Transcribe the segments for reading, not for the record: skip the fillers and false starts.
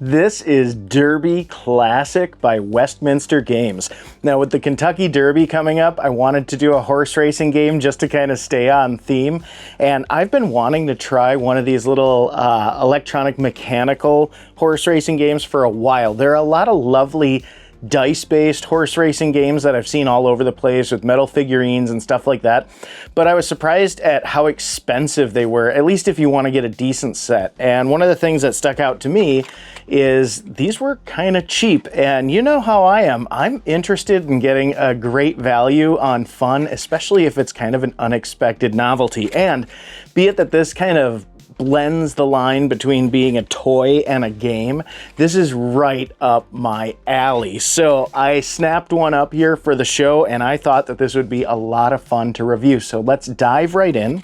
This is Derby Classic by Westminster Games. Now with the Kentucky Derby coming up, I wanted to do a horse racing game just to kind of stay on theme. And I've been wanting to try one of these little electronic mechanical horse racing games for a while. There are a lot of lovely dice-based horse racing games that I've seen all over the place with metal figurines and stuff like that. But I was surprised at how expensive they were, at least if you want to get a decent set. And one of the things that stuck out to me is these were kind of cheap. And you know how I am. I'm interested in getting a great value on fun, especially if it's kind of an unexpected novelty. And be it that this kind of blends the line between being a toy and a game, this is right up my alley. So I snapped one up here for the show, and I thought that this would be a lot of fun to review. So let's dive right in.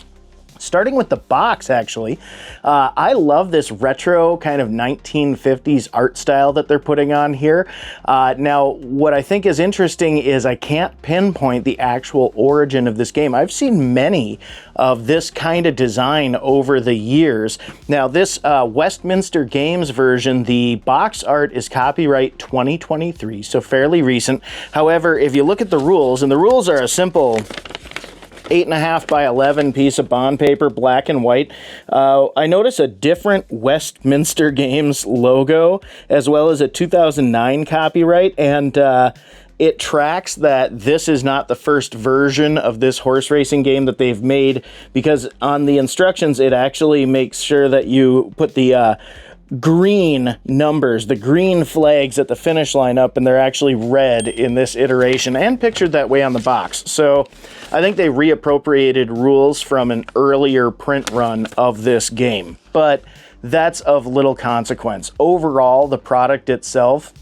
Starting with the box, actually. I love this retro kind of 1950s art style that they're putting on here. Now, what I think is interesting is I can't pinpoint the actual origin of this game. I've seen many of this kind of design over the years. Now, this Westminster Games version, the box art is copyright 2023, so fairly recent. However, if you look at the rules, and the rules are a simple 8.5 by 11 piece of bond paper, black and white. I notice a different Westminster Games logo, as well as a 2009 copyright, and it tracks that this is not the first version of this horse racing game that they've made, because on the instructions, it actually makes sure that you put the green numbers, the green flags at the finish line up, and they're actually red in this iteration and pictured that way on the box. So I think they reappropriated rules from an earlier print run of this game, but that's of little consequence. Overall, the product itself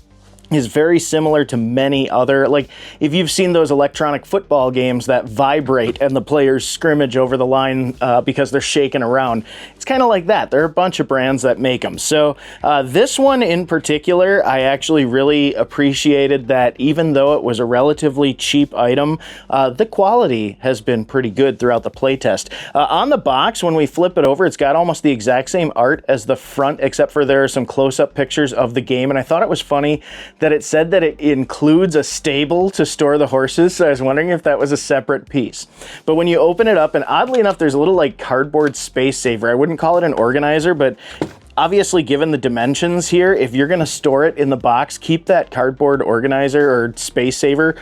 is very similar to many other, like if you've seen those electronic football games that vibrate and the players scrimmage over the line because they're shaking around. It's kind of like that. There are a bunch of brands that make them. So this one in particular, I actually really appreciated that even though it was a relatively cheap item, the quality has been pretty good throughout the playtest. On the box, when we flip it over, it's got almost the exact same art as the front, except for there are some close-up pictures of the game, and I thought it was funny that it said that it includes a stable to store the horses, so I was wondering if that was a separate piece. But when you open it up, and oddly enough, there's a little like cardboard space saver. I wouldn't call it an organizer, but obviously given the dimensions here, if you're gonna store it in the box, keep that cardboard organizer or space saver.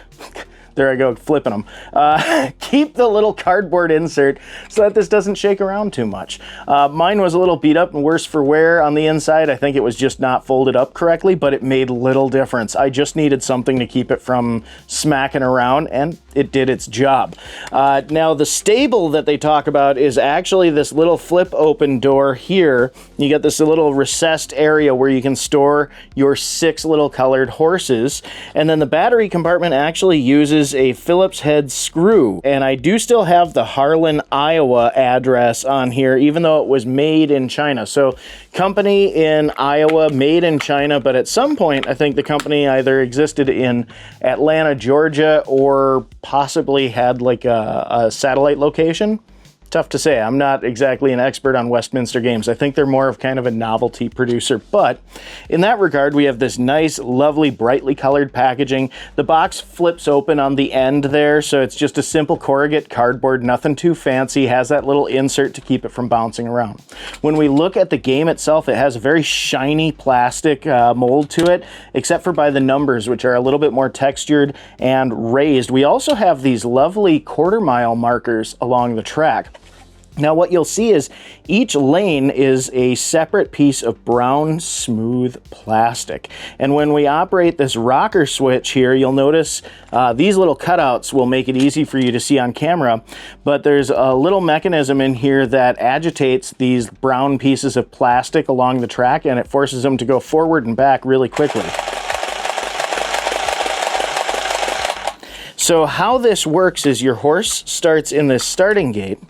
There I go, flipping them. Keep the little cardboard insert so that this doesn't shake around too much. Mine was a little beat up and worse for wear on the inside. I think it was just not folded up correctly, but it made little difference. I just needed something to keep it from smacking around, and it did its job. Now, the stable that they talk about is actually this little flip open door here. You get this little recessed area where you can store your 6 little colored horses, and then the battery compartment actually uses a Phillips head screw, and I do still have the Harlan, Iowa address on here, even though it was made in China. So company in Iowa, made in China, but at some point I think the company either existed in Atlanta, Georgia, or possibly had like a satellite location. Tough to say. I'm not exactly an expert on Westminster Games. I think they're more of kind of a novelty producer, but in that regard, we have this nice, lovely, brightly colored packaging. The box flips open on the end there, so it's just a simple corrugate cardboard, nothing too fancy, has that little insert to keep it from bouncing around. When we look at the game itself, it has a very shiny plastic mold to it, except for by the numbers, which are a little bit more textured and raised. We also have these lovely quarter-mile markers along the track. Now what you'll see is each lane is a separate piece of brown smooth plastic, and when we operate this rocker switch here, you'll notice these little cutouts will make it easy for you to see on camera, but there's a little mechanism in here that agitates these brown pieces of plastic along the track, and it forces them to go forward and back really quickly. So how this works is your horse starts in this starting gate,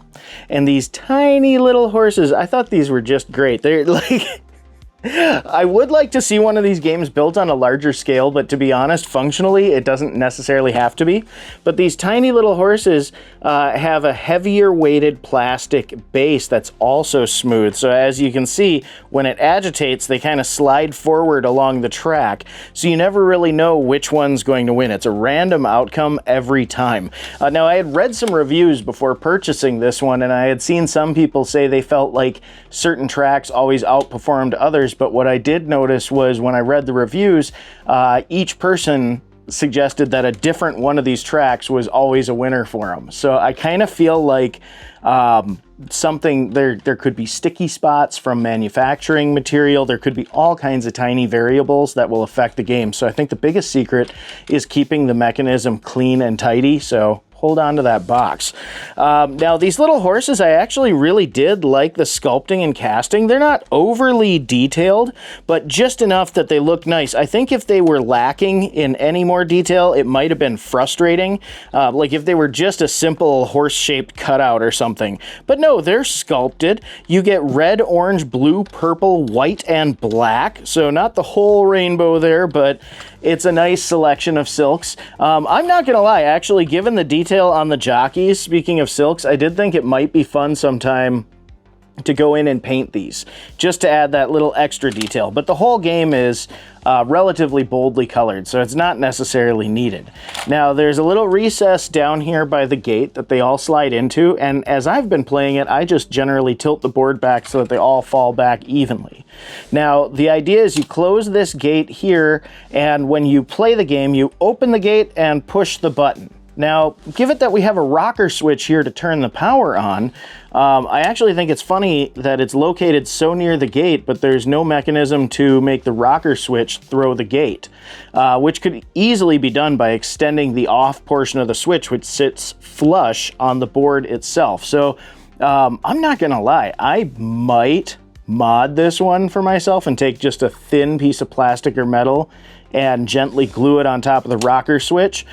and these tiny little horses, I thought these were just great. They're like, I would like to see one of these games built on a larger scale, but to be honest, functionally, it doesn't necessarily have to be. But these tiny little horses have a heavier weighted plastic base that's also smooth. So as you can see, when it agitates, they kind of slide forward along the track. So you never really know which one's going to win. It's a random outcome every time. Now, I had read some reviews before purchasing this one, and I had seen some people say they felt like certain tracks always outperformed others. But what I did notice was when I read the reviews, each person suggested that a different one of these tracks was always a winner for them. So I kind of feel like there could be sticky spots from manufacturing material. There could be all kinds of tiny variables that will affect the game. So I think the biggest secret is keeping the mechanism clean and tidy. So hold on to that box. Now, these little horses, I actually really did like the sculpting and casting. They're not overly detailed, but just enough that they look nice. I think if they were lacking in any more detail, it might have been frustrating. Like if they were just a simple horse-shaped cutout or something. But no, they're sculpted. You get red, orange, blue, purple, white, and black. So not the whole rainbow there, but it's a nice selection of silks. I'm not gonna lie, actually, given the detail on the jockeys, speaking of silks, I did think it might be fun sometime to go in and paint these, just to add that little extra detail. But the whole game is relatively boldly colored, so it's not necessarily needed. Now, there's a little recess down here by the gate that they all slide into, and as I've been playing it, I just generally tilt the board back so that they all fall back evenly. Now, the idea is you close this gate here, and when you play the game, you open the gate and push the button. Now, given that we have a rocker switch here to turn the power on, I actually think it's funny that it's located so near the gate, but there's no mechanism to make the rocker switch throw the gate, which could easily be done by extending the off portion of the switch, which sits flush on the board itself. So I'm not gonna lie, I might mod this one for myself and take just a thin piece of plastic or metal and gently glue it on top of the rocker switch,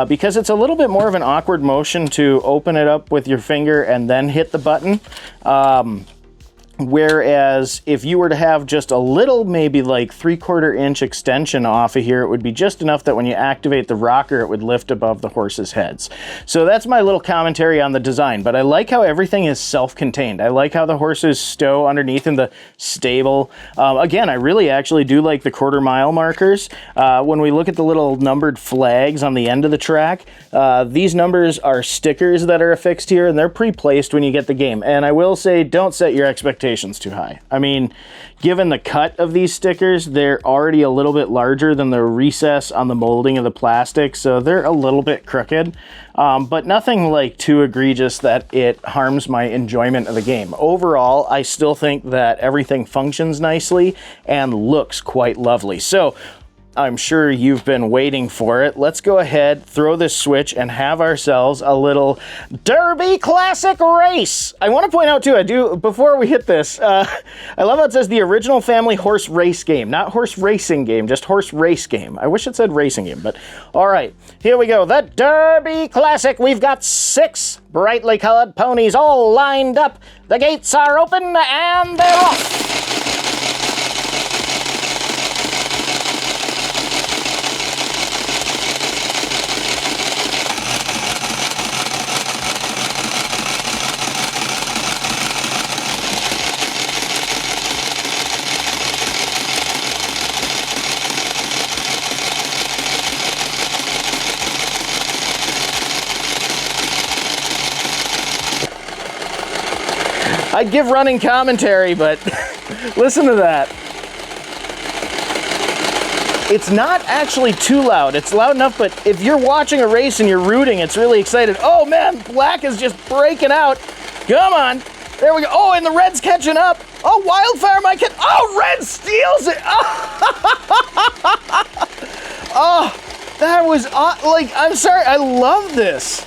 because it's a little bit more of an awkward motion to open it up with your finger and then hit the button. Whereas if you were to have just a little, maybe like 3/4 inch extension off of here, it would be just enough that when you activate the rocker, it would lift above the horses' heads. So that's my little commentary on the design, but I like how everything is self-contained. I like how the horses stow underneath in the stable. Again, I really actually do like the 1/4 mile markers. When we look at the little numbered flags on the end of the track, these numbers are stickers that are affixed here, and they're pre-placed when you get the game. And I will say, don't set your expectations too high. I mean, given the cut of these stickers, they're already a little bit larger than the recess on the molding of the plastic, so they're a little bit crooked, but nothing like too egregious that it harms my enjoyment of the game. Overall, I still think that everything functions nicely and looks quite lovely. So I'm sure you've been waiting for it. Let's go ahead, throw this switch, and have ourselves a little Derby Classic race. I want to point out too, before we hit this, I love how it says the original family horse race game, not horse racing game, just horse race game. I wish it said racing game, but all right, here we go. The Derby Classic. We've got 6 brightly colored ponies all lined up. The gates are open and they're off. I'd give running commentary, but listen to that. It's not actually too loud. It's loud enough, but if you're watching a race and you're rooting, it's really excited. Oh man, black is just breaking out. Come on. There we go. Oh, and the red's catching up. Oh, Wildfire might catch. Oh, red steals it. Oh, that was like, I'm sorry. I love this.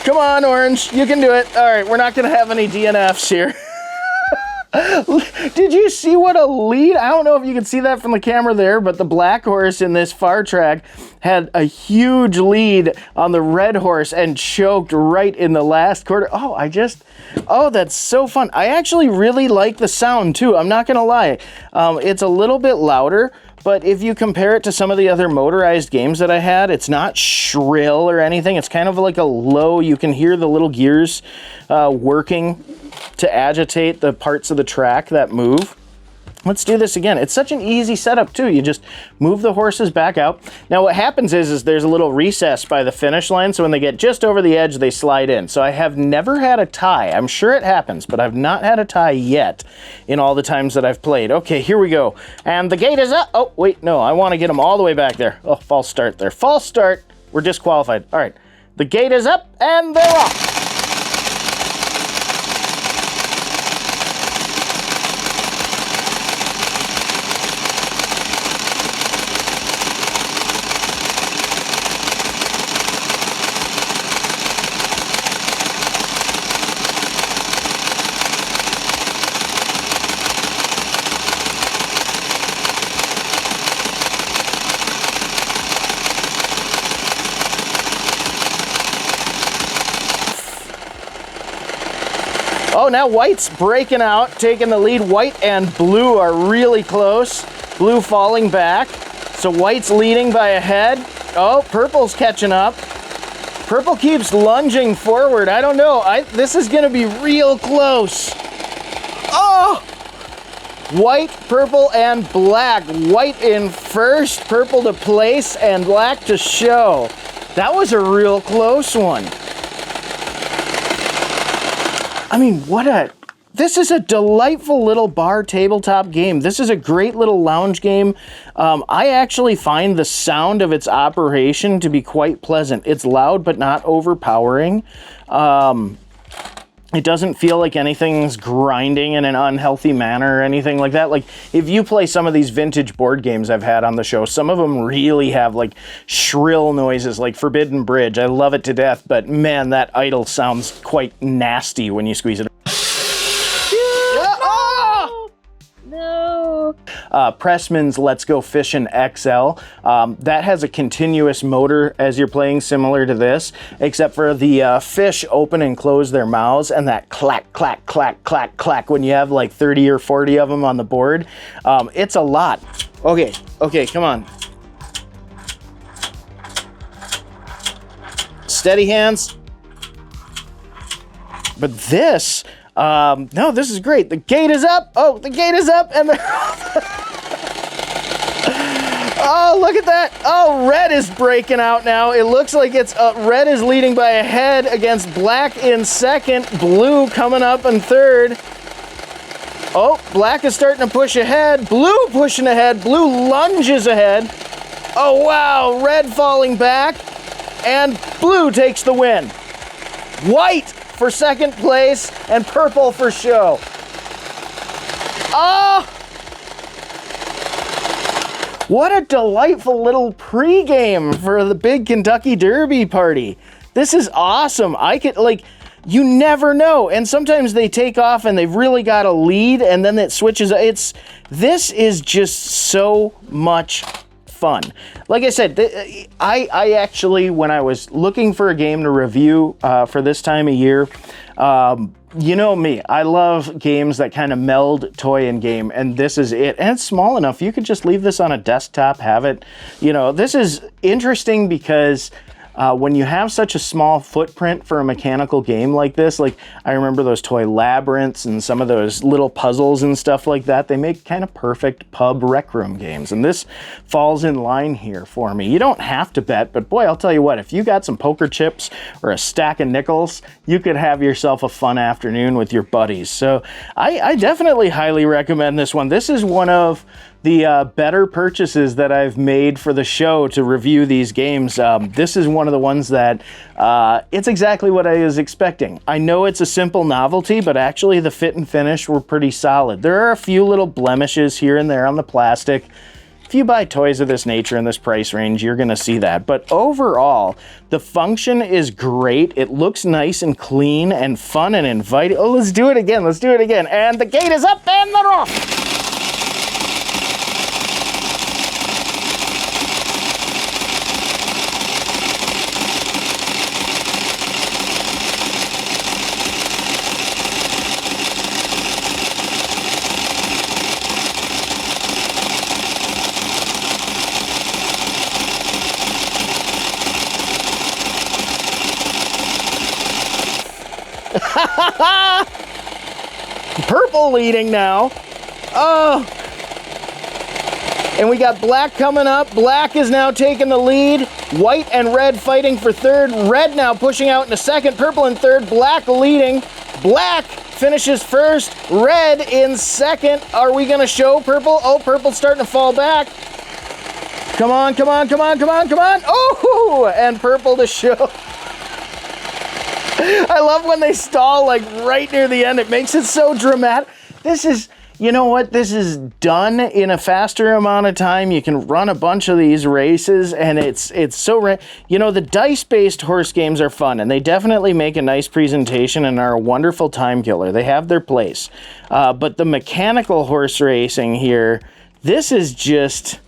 Come on, Orange, you can do it. All right, we're not gonna have any DNFs here. Did you see what a lead? I don't know if you can see that from the camera there, but the black horse in this far track had a huge lead on the red horse and choked right in the last quarter. Oh, that's so fun. I actually really like the sound too. I'm not gonna lie. It's a little bit louder, but if you compare it to some of the other motorized games that I had, it's not shrill or anything. It's kind of like a low, you can hear the little gears working to agitate the parts of the track that move. Let's do this again. It's such an easy setup too. You just move the horses back out. Now what happens is there's a little recess by the finish line, so when they get just over the edge, they slide in. So I have never had a tie. I'm sure it happens, but I've not had a tie yet in all the times that I've played. Okay, here we go. And the gate is up. Oh, wait, no, I want to get them all the way back there. Oh, false start there. False start. We're disqualified. All right, the gate is up and they're off. Oh, now white's breaking out, taking the lead. White and blue are really close. Blue falling back. So white's leading by a head. Oh, purple's catching up. Purple keeps lunging forward. I don't know. This is going to be real close. Oh! White, purple, and black. White in first, purple to place, and black to show. That was a real close one. I mean, this is a delightful little bar tabletop game. This is a great little lounge game. I actually find the sound of its operation to be quite pleasant. It's loud, but not overpowering. It doesn't feel like anything's grinding in an unhealthy manner or anything like that. Like, if you play some of these vintage board games I've had on the show, some of them really have like shrill noises, like Forbidden Bridge. I love it to death, but man, that idle sounds quite nasty when you squeeze it. No. Pressman's Let's Go Fishin' XL. That has a continuous motor as you're playing, similar to this, except for the fish open and close their mouths, and that clack, clack, clack, clack, clack when you have like 30 or 40 of them on the board. It's a lot. Okay, come on. Steady hands. But this... no, this is great. The gate is up. Oh, the gate is up. And oh, look at that. Oh, red is breaking out now. It looks like it's red is leading by a head against black in second. Blue coming up in third. Oh, black is starting to push ahead. Blue pushing ahead. Blue lunges ahead. Oh, wow. Red falling back. And blue takes the win. White for second place, and purple for show. Oh! What a delightful little pregame for the big Kentucky Derby party. This is awesome. You never know. And sometimes they take off and they've really got a lead, and then it switches. This is just so much fun. Like I said, I actually, when I was looking for a game to review for this time of year, you know me, I love games that kind of meld toy and game, and this is it. And it's small enough. You could just leave this on a desktop, have it. You know, this is interesting because when you have such a small footprint for a mechanical game like this, like I remember those toy labyrinths and some of those little puzzles and stuff like that, they make kind of perfect pub rec room games. And this falls in line here for me. You don't have to bet, but boy, I'll tell you what, if you got some poker chips or a stack of nickels, you could have yourself a fun afternoon with your buddies. So I definitely highly recommend this one. This is one of the better purchases that I've made for the show to review these games. This is one of the ones that it's exactly what I was expecting. I know it's a simple novelty, but actually the fit and finish were pretty solid. There are a few little blemishes here and there on the plastic. If you buy toys of this nature in this price range, you're gonna see that. But overall, the function is great. It looks nice and clean and fun and inviting. Oh, let's do it again. Let's do it again. And the gate is up and they're off. Purple leading now. Oh. And we got black coming up. Black is now taking the lead. White and red fighting for third. Red now pushing out into second. Purple in third. Black leading. Black finishes first. Red in second. Are we going to show purple? Oh, purple's starting to fall back. Come on, come on, come on, come on, come on. Oh, and purple to show. I love when they stall like right near the end. It makes it so dramatic. This is, you know what? This is done in a faster amount of time. You can run a bunch of these races and it's so, you know, the dice-based horse games are fun and they definitely make a nice presentation and are a wonderful time killer. They have their place. But the mechanical horse racing here, this is just,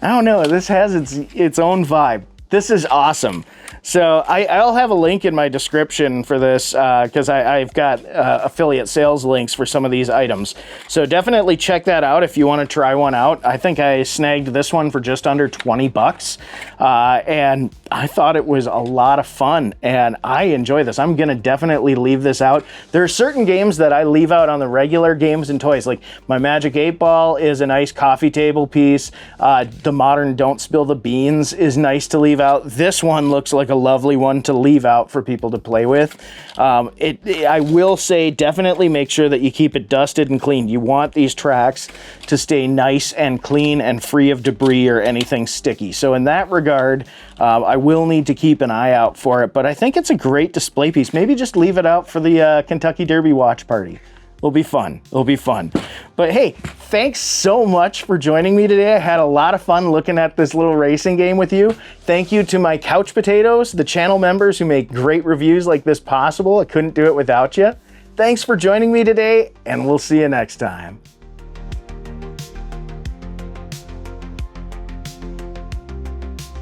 I don't know, this has its own vibe. This is awesome. So I'll have a link in my description for this because I've got affiliate sales links for some of these items. So definitely check that out if you want to try one out. I think I snagged this one for just under 20 bucks. And I thought it was a lot of fun and I enjoy this. I'm going to definitely leave this out. There are certain games that I leave out on the regular games and toys. Like my Magic 8 Ball is a nice coffee table piece. The modern Don't Spill the Beans is nice to leave out. This one looks like a lovely one to leave out for people to play with. I will say definitely make sure that you keep it dusted and clean. You want these tracks to stay nice and clean and free of debris or anything sticky. So in that regard, I will need to keep an eye out for it, but I think it's a great display piece. Maybe just leave it out for the Kentucky Derby watch party. It'll be fun. It'll be fun. But hey, thanks so much for joining me today. I had a lot of fun looking at this little racing game with you. Thank you to my couch potatoes, the channel members who make great reviews like this possible. I couldn't do it without you. Thanks for joining me today, and we'll see you next time.